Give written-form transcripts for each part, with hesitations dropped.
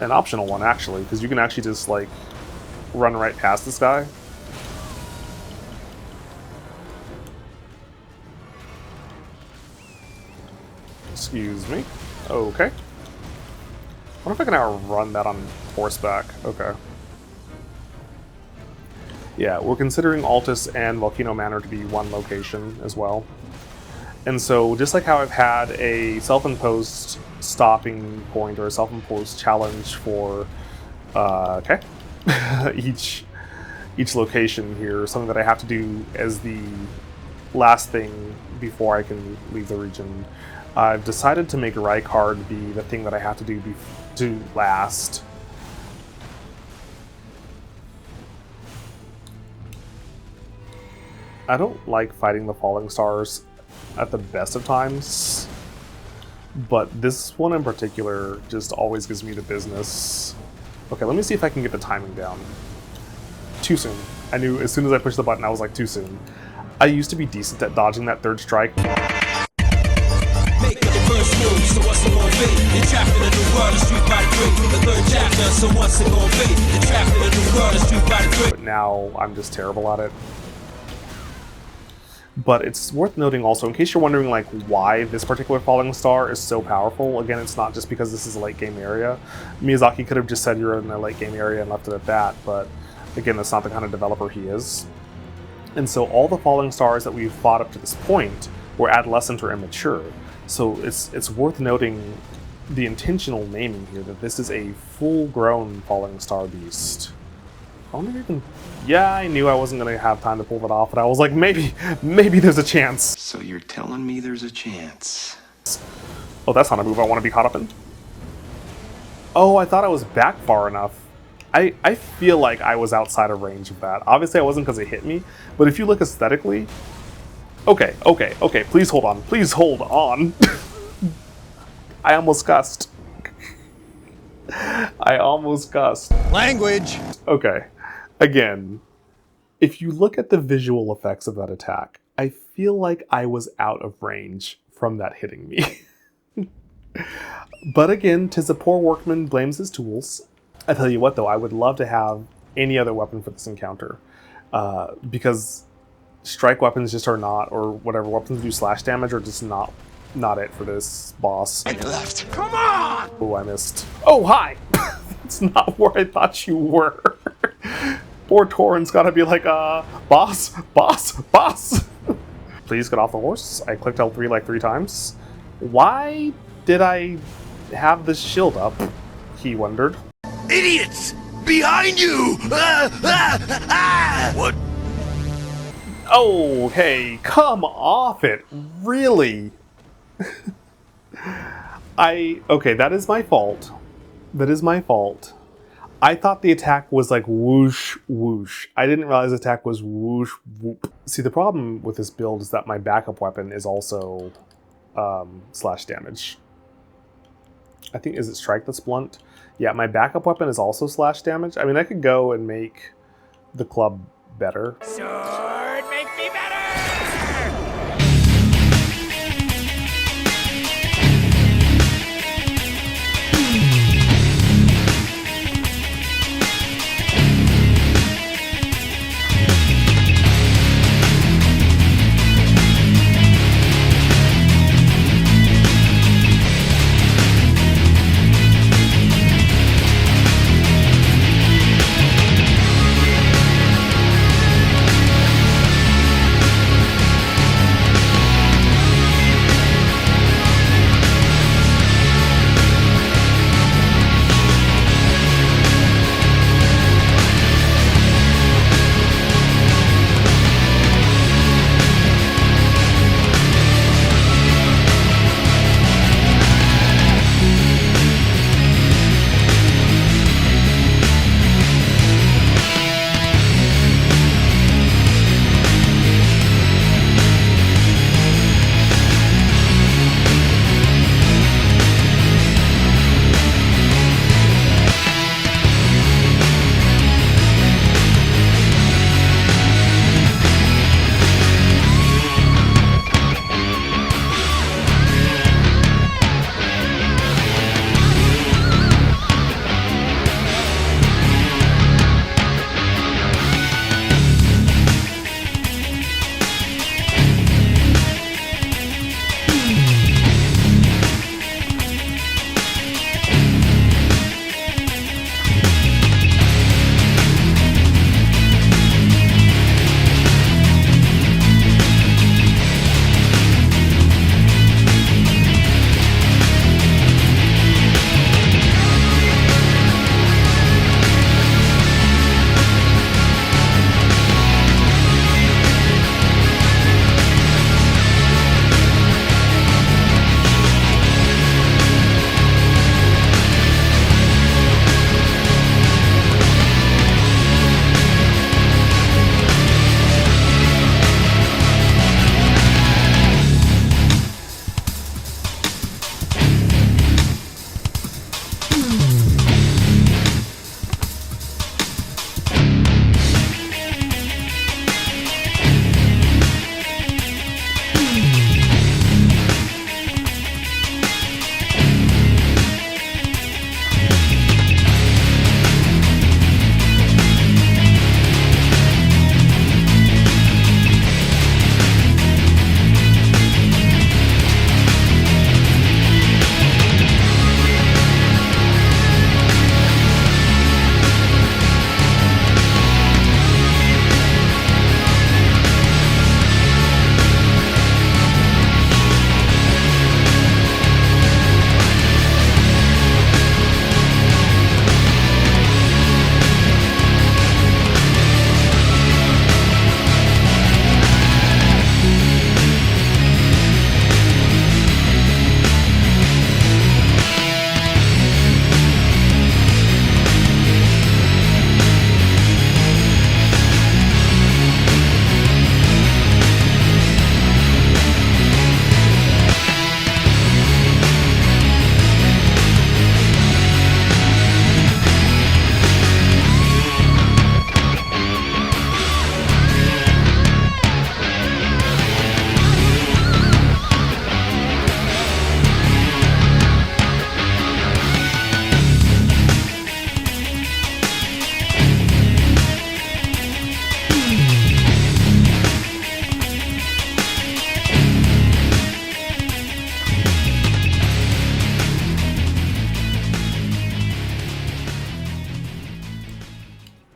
An optional one, actually, because you can actually just, like, run right past this guy. Excuse me. Okay. I wonder if I can outrun that on horseback. Okay. Yeah, we're considering Altus and Volcano Manor to be one location as well. And so, just like how I've had a self-imposed stopping point or a self-imposed challenge for each location here, something that I have to do as the last thing before I can leave the region, I've decided to make Rykard be the thing that I have to do to last. I don't like fighting the falling stars at the best of times, but this one in particular just always gives me the business. Okay, let me see if I can get the timing down. Too soon. I knew as soon as I pushed the button, I was like, too soon. I used to be decent at dodging that third strike. But now I'm just terrible at it. But it's worth noting also, in case you're wondering like why this particular falling star is so powerful, again, it's not just because this is a late game area. Miyazaki could have just said you're in a late game area and left it at that, but again, that's not the kind of developer he is. And so all the falling stars that we've fought up to this point were adolescent or immature. So it's worth noting the intentional naming here, that this is a full-grown falling star beast. I wonder if even... Yeah, I knew I wasn't going to have time to pull that off, but I was like, maybe there's a chance. So you're telling me there's a chance? Oh, that's not a move I want to be caught up in. Oh, I thought I was back far enough. I feel like I was outside of range of that. Obviously, I wasn't because it hit me, but if you look aesthetically... Okay, please hold on. Please hold on. I almost cussed. I almost cussed. Language! Okay. Again, if you look at the visual effects of that attack, I feel like I was out of range from that hitting me. But again, 'tis a poor workman blames his tools. I tell you what though, I would love to have any other weapon for this encounter. Because strike weapons just are not, or whatever weapons do slash damage are just not it for this boss. And you left. Come on! Oh, I missed. Oh, hi! That's not where I thought you were. Poor Torin's gotta be like, boss. Please get off the horse. I clicked L3 like 3 times. Why did I have this shield up? He wondered. Idiots! Behind you! What? Oh, hey, come off it. Really? Okay, that is my fault. That is my fault. I thought the attack was like whoosh, whoosh. I didn't realize the attack was whoosh, whoop. See, the problem with this build is that my backup weapon is also slash damage. I think, is it strike that's blunt? Yeah, my backup weapon is also slash damage. I mean, I could go and make the club better. Sword, make me better!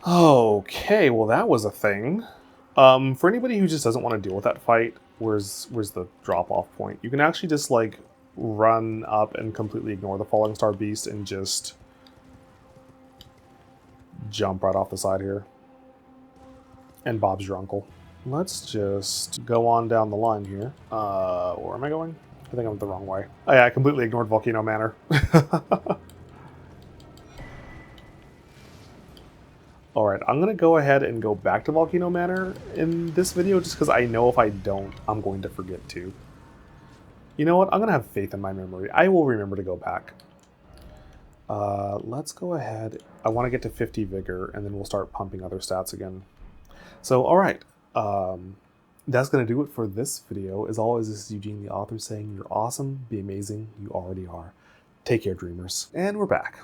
Okay, well that was a thing. For anybody who just doesn't want to deal with that fight, where's the drop-off point? You can actually just, like, run up and completely ignore the Falling Star Beast and just jump right off the side here. And Bob's your uncle. Let's just go on down the line here. Where am I going? I think I went the wrong way. Oh yeah, I completely ignored Volcano Manor. Alright, I'm going to go ahead and go back to Volcano Manor in this video just because I know if I don't, I'm going to forget to. You know what? I'm going to have faith in my memory. I will remember to go back. Let's go ahead. I want to get to 50 Vigor, and then we'll start pumping other stats again. So, alright. That's going to do it for this video. As always, this is Eugene, the author, saying you're awesome, be amazing, you already are. Take care, dreamers. And we're back.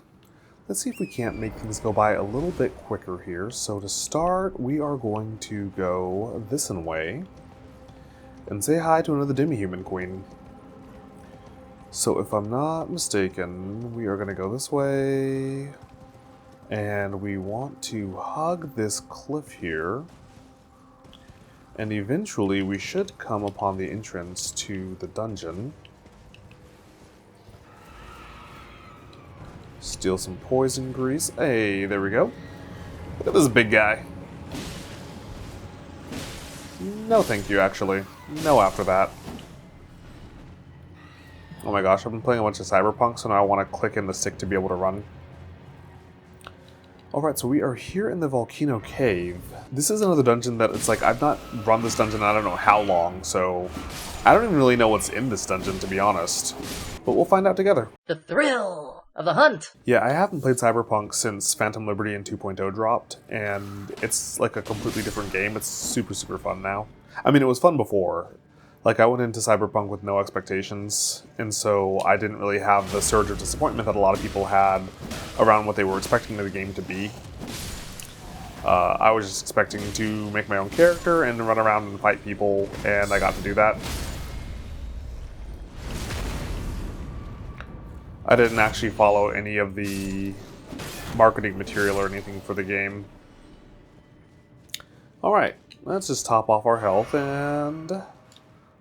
Let's see if we can't make things go by a little bit quicker here. So to start, we are going to go this way and say hi to another demi-human queen. So if I'm not mistaken, we are going to go this way, and we want to hug this cliff here, and eventually we should come upon the entrance to the dungeon. Steal some poison grease. Hey, there we go. Look at this big guy. No thank you, actually. No after that. Oh my gosh, I've been playing a bunch of Cyberpunk, so now I want to click in the stick to be able to run. Alright, so we are here in the Volcano Cave. This is another dungeon that it's like, I've not run this dungeon in I don't know how long, so I don't even really know what's in this dungeon, to be honest. But we'll find out together. The thrill of the hunt! Yeah, I haven't played Cyberpunk since Phantom Liberty and 2.0 dropped, and it's like a completely different game. It's super, super fun now. I mean, it was fun before. Like, I went into Cyberpunk with no expectations, and so I didn't really have the surge of disappointment that a lot of people had around what they were expecting the game to be. I was just expecting to make my own character and run around and fight people, and I got to do that. I didn't actually follow any of the marketing material or anything for the game. Alright, let's just top off our health and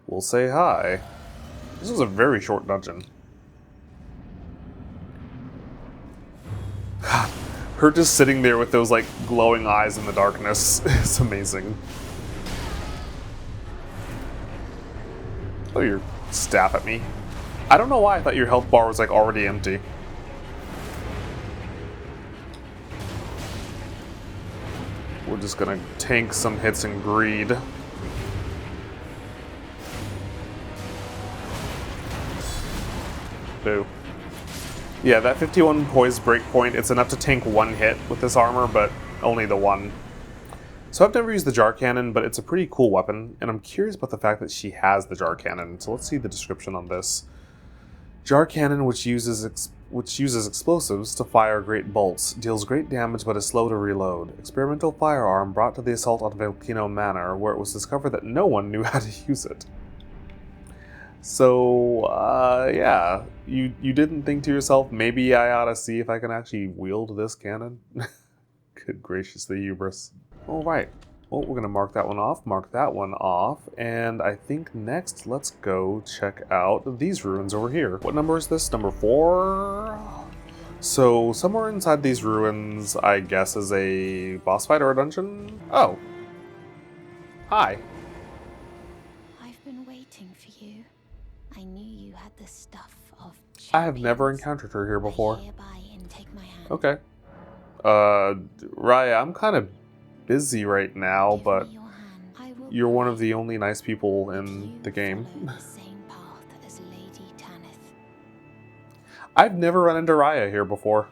we'll say hi. This was a very short dungeon. Her just sitting there with those like glowing eyes in the darkness is amazing. Throw your staff at me. I don't know why I thought your health bar was like already empty. We're just gonna tank some hits and greed. Boo. Yeah, that 51 poise breakpoint, it's enough to tank one hit with this armor, but only the one. So I've never used the jar cannon, but it's a pretty cool weapon, and I'm curious about the fact that she has the jar cannon. So let's see the description on this. Jar cannon, which uses explosives to fire great bolts, deals great damage but is slow to reload. Experimental firearm brought to the assault on Volcano Manor, where it was discovered that no one knew how to use it. So, yeah, you didn't think to yourself, maybe I ought to see if I can actually wield this cannon? Good gracious, the hubris. Alright, well, we're going to mark that one off, and I think next, let's go check out these ruins over here. What number is this? Number 4? So, somewhere inside these ruins, I guess, is a boss fight or a dungeon? Oh. Hi. I've been waiting for you. I knew you had the stuff of champions. I have never encountered her here before. Hereby intake my hand. Okay. Raya, I'm kind of busy right now, Give but me your hand. I will you're one of pray the only nice people that in you the game. follow the same path as Lady Tanith. I've never run into Raya here before.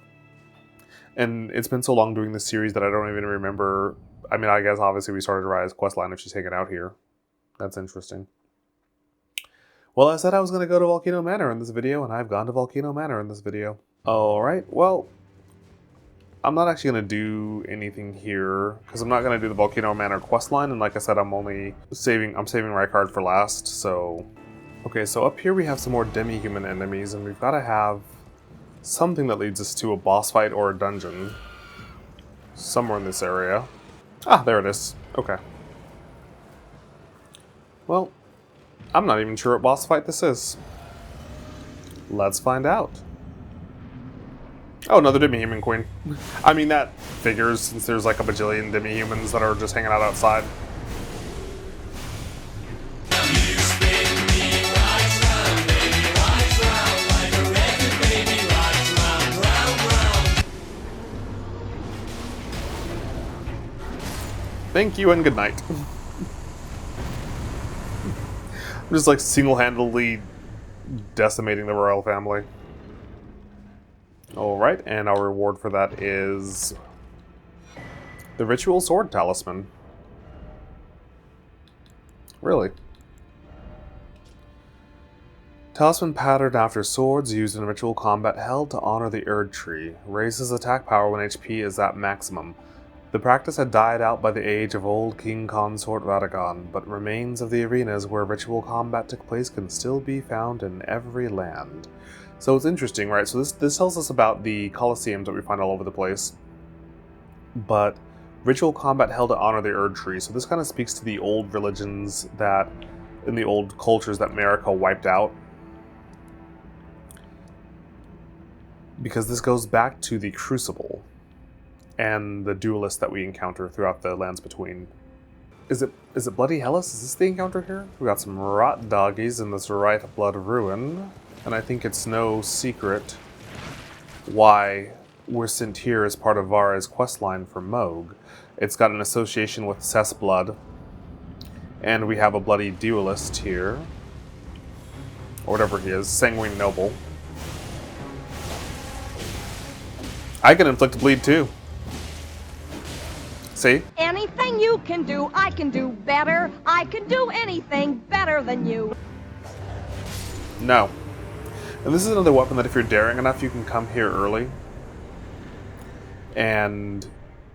And it's been so long doing this series that I don't even remember. I mean, I guess obviously we started Raya's questline if she's hanging out here. That's interesting. Well, I said I was going to go to Volcano Manor in this video, and I've gone to Volcano Manor in this video. Alright, well, I'm not actually going to do anything here, because I'm not going to do the Volcano Manor questline, and like I said, I'm saving Rykard for last, so... Okay, so up here we have some more demi-human enemies, and we've got to have something that leads us to a boss fight or a dungeon. Somewhere in this area. Ah, there it is. Okay. Well, I'm not even sure what boss fight this is. Let's find out. Oh, another demi-human queen. I mean, that figures since there's like a bajillion demi-humans that are just hanging out outside. Thank you and good night. I'm just like single-handedly decimating the royal family. Alright, and our reward for that is the Ritual Sword Talisman. Really? Talisman patterned after swords used in ritual combat held to honor the Erd Tree. Raises attack power when HP is at maximum. The practice had died out by the age of old King Consort Radagon, but remains of the arenas where ritual combat took place can still be found in every land. So it's interesting, right? So this tells us about the Colosseums that we find all over the place. But ritual combat held to honor the Erd Tree. So this kind of speaks to the old religions that, in the old cultures that Marika wiped out. Because this goes back to the Crucible and the duelists that we encounter throughout the lands between. Is it Bloody Hellas? Is this the encounter here? We got some rot doggies in this right blood ruin. And I think it's no secret why we're sent here as part of Vara's questline for Moog. It's got an association with Seth's blood. And we have a bloody duelist here. Or whatever he is, Sanguine Noble. I can inflict bleed too. See? Anything you can do, I can do better. I can do anything better than you. No. And this is another weapon that if you're daring enough, you can come here early. And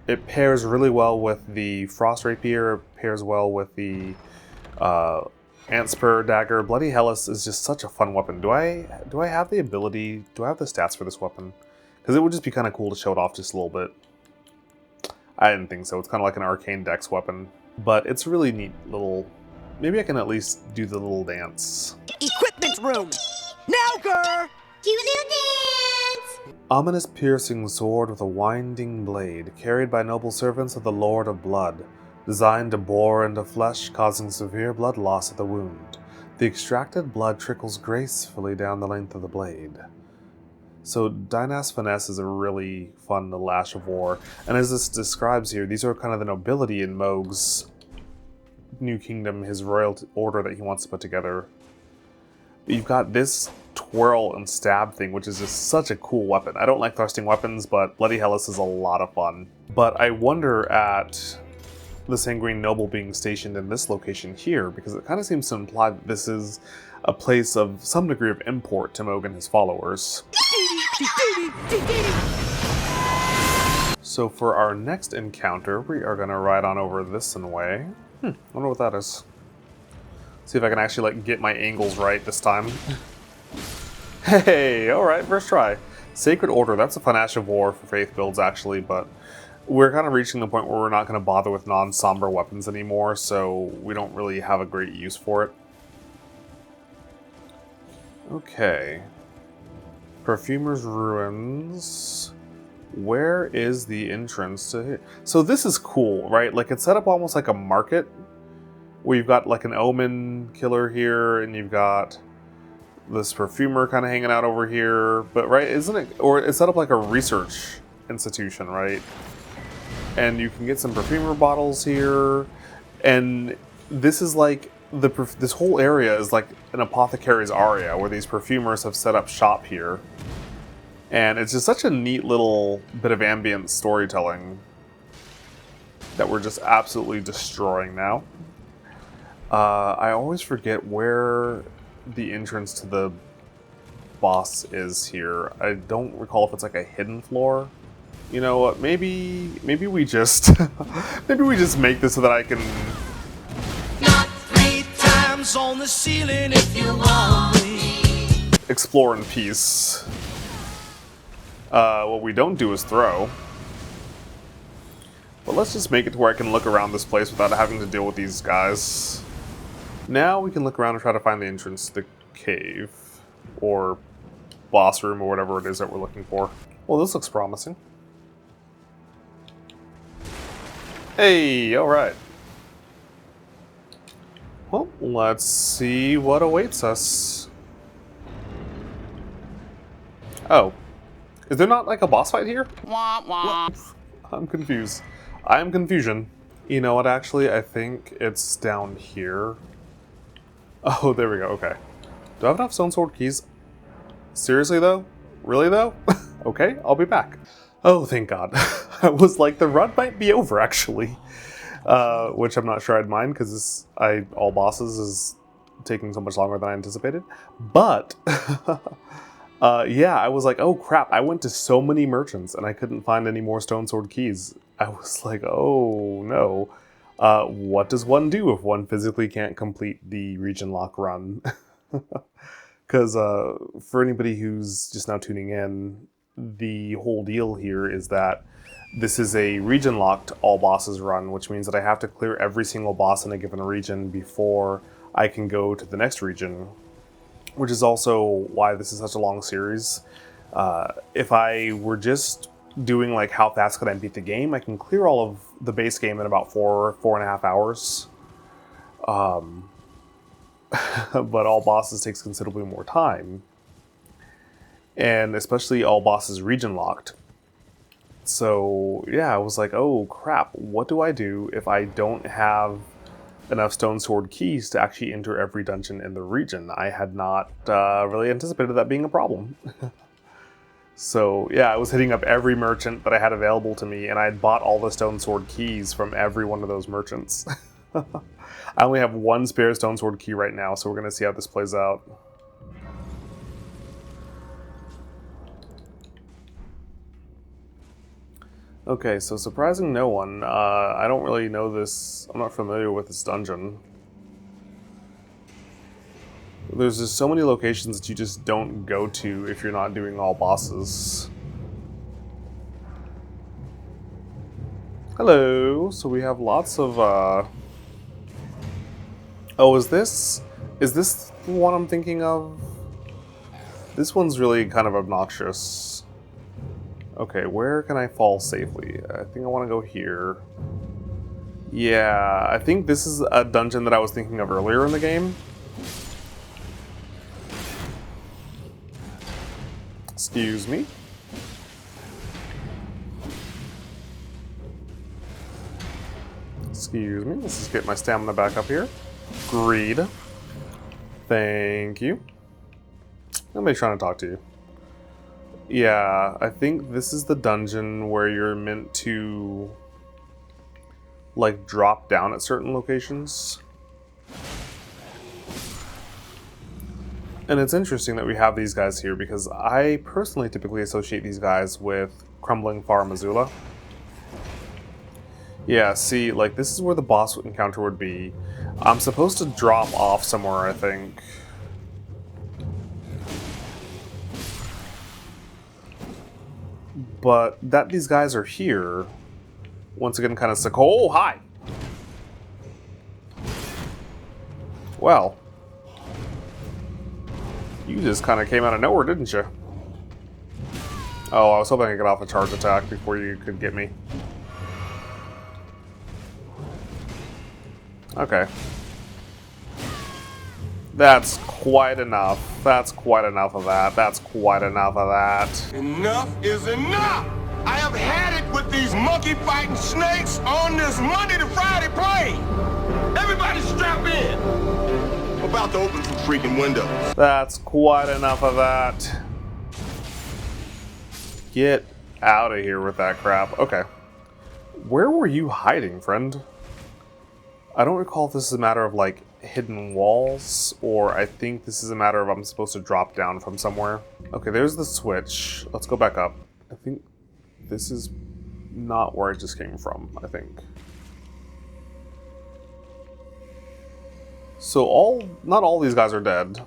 it pairs really well with the Frost Rapier, it pairs well with the Antspur Dagger. Bloody Hellas is just such a fun weapon. Do I have the ability, do I have the stats for this weapon? Because it would just be kind of cool to show it off just a little bit. I didn't think so. It's kind of like an arcane dex weapon. But it's a really neat little... Maybe I can at least do the little dance. Equipment room! Now, girl! Do the dance! Ominous piercing sword with a winding blade, carried by noble servants of the Lord of Blood, designed to bore into flesh, causing severe blood loss at the wound. The extracted blood trickles gracefully down the length of the blade. So Dynas Finesse is a really fun lash of war, and as this describes here, these are kind of the nobility in Moog's new kingdom, his royal order that he wants to put together. But you've got this twirl and stab thing, which is just such a cool weapon. I don't like thrusting weapons, but Bloody Hellas is a lot of fun. But I wonder at the Sanguine Noble being stationed in this location here, because it kind of seems to imply that this is a place of some degree of import to Moog and his followers. So for our next encounter, we are going to ride on over this way. I wonder what that is. See if I can actually like get my angles right this time. Hey, alright, first try. Sacred Order, that's a fun Ash of War for faith builds actually, but we're kind of reaching the point where we're not going to bother with non-somber weapons anymore, so we don't really have a great use for it. Okay. Perfumer's Ruins. Where is the entrance to here? So this is cool, right? Like it's set up almost like a market, where you've got like an omen killer here, and you've got this perfumer kind of hanging out over here. But right, isn't it? Or it's set up like a research institution, right? And you can get some perfumer bottles here, and this is like this whole area is like an apothecary's aria, where these perfumers have set up shop here. And it's just such a neat little bit of ambient storytelling that we're just absolutely destroying now. I always forget where the entrance to the boss is here. I don't recall if it's like a hidden floor. You know what? Maybe we just maybe we just make this so that I can Not 3 times on the ceiling if you want me. explore in peace. What we don't do is throw. But let's just make it to where I can look around this place without having to deal with these guys. Now we can look around and try to find the entrance to the cave. Or boss room or whatever it is that we're looking for. Well, this looks promising. Hey, alright. Well, let's see what awaits us. Oh. Is there not like a boss fight here? I'm confused. I am confusion. You know what, actually? I think it's down here. Oh, there we go. Okay. Do I have enough stone sword keys? Seriously, though? Really, though? Okay, I'll be back. Oh, thank God. I was like, the run might be over, actually. Which I'm not sure I'd mind, because all bosses is taking so much longer than I anticipated. But... yeah, I was like, oh crap, I went to so many merchants and I couldn't find any more stone sword keys. I was like, oh no. What does one do if one physically can't complete the region lock run? Because for anybody who's just now tuning in, the whole deal here is that this is a region locked all bosses run, which means that I have to clear every single boss in a given region before I can go to the next region. Which is also why this is such a long series. If I were just doing like how fast could I beat the game, I can clear all of the base game in about 4.5 hours. But all bosses takes considerably more time. And especially all bosses region locked. So yeah, I was like, oh crap, what do I do if I don't have enough stone sword keys to actually enter every dungeon in the region? I had not really anticipated that being a problem. So yeah, I was hitting up every merchant that I had available to me, and I had bought all the stone sword keys from every one of those merchants. I only have one spare stone sword key right now, so we're going to see how this plays out. Okay, so surprising no one. I don't really know this. I'm not familiar with this dungeon. There's just so many locations that you just don't go to if you're not doing all bosses. Hello. So we have lots of. Oh, is this the one I'm thinking of? This one's really kind of obnoxious. Okay, where can I fall safely? I think I want to go here. Yeah, I think this is a dungeon that I was thinking of earlier in the game. Excuse me. Excuse me. Let's just get my stamina back up here. Greed. Thank you. Nobody's trying to talk to you. Yeah, I think this is the dungeon where you're meant to, like, drop down at certain locations. And it's interesting that we have these guys here because I personally typically associate these guys with Crumbling Far Missoula. Yeah, see, like, this is where the boss encounter would be. I'm supposed to drop off somewhere, I think. But that these guys are here, once again, kind of sick. Oh, hi! Well, you just kind of came out of nowhere, didn't you? Oh, I was hoping I could get off a charge attack before you could get me. Okay. That's quite enough. That's quite enough of that. That's quite enough of that. Enough is enough! I have had it with these monkey-fighting snakes on this Monday to Friday plane! Everybody strap in! I'm about to open some freaking windows. That's quite enough of that. Get out of here with that crap. Okay. Where were you hiding, friend? I don't recall if this is a matter of, like, hidden walls, or I think this is a matter of I'm supposed to drop down from somewhere. Okay, there's the switch. Let's go back up. I think this is not where I just came from, I think. So not all these guys are dead.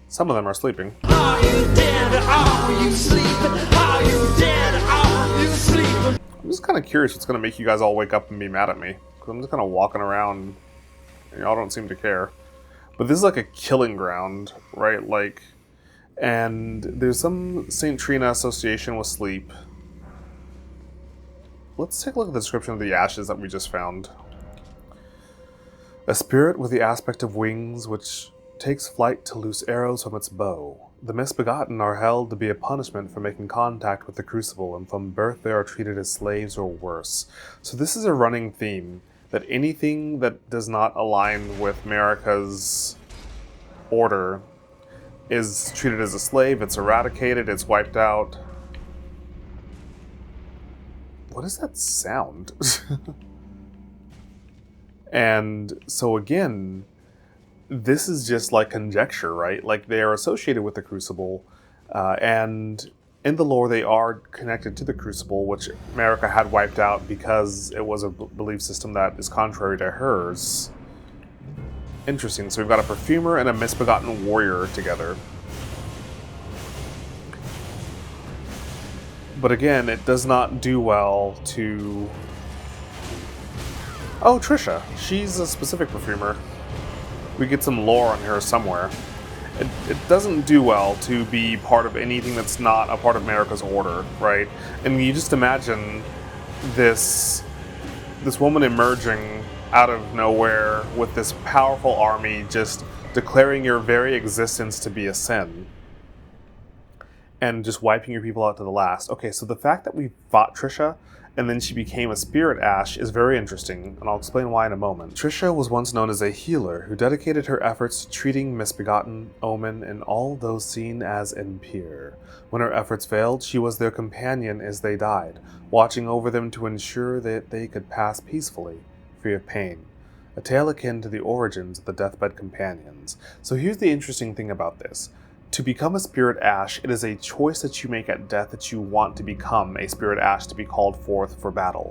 Some of them are sleeping. Are you dead? Are you sleeping? Are you dead? Are you sleeping? I'm just kind of curious what's going to make you guys all wake up and be mad at me. Because I'm just kind of walking around, and y'all don't seem to care. But this is like a killing ground, right? Like, and there's some St. Trina association with sleep. Let's take a look at the description of the ashes that we just found. A spirit with the aspect of wings, which takes flight to loose arrows from its bow. The misbegotten are held to be a punishment for making contact with the crucible, and from birth they are treated as slaves or worse. So this is a running theme, that anything that does not align with Marika's order is treated as a slave, it's eradicated, it's wiped out. What is that sound? And so again, this is just like conjecture, right? Like they are associated with the Crucible, and in the lore they are connected to the Crucible, which Marika had wiped out because it was a belief system that is contrary to hers. Interesting, so we've got a perfumer and a misbegotten warrior together. But again, it does not do well to... Oh, Trisha. She's a specific perfumer. We get some lore on her somewhere. It doesn't do well to be part of anything that's not a part of Marika's order, right? And you just imagine this woman emerging out of nowhere with this powerful army just declaring your very existence to be a sin. And just wiping your people out to the last. Okay, so the fact that we fought Trisha and then she became a spirit ash is very interesting, and I'll explain why in a moment. Trisha was once known as a healer who dedicated her efforts to treating misbegotten, omen, and all those seen as impure. When her efforts failed, she was their companion as they died, watching over them to ensure that they could pass peacefully, free of pain. A tale akin to the origins of the deathbed companions. So here's the interesting thing about this. To become a spirit ash, it is a choice that you make at death that you want to become a spirit ash to be called forth for battle.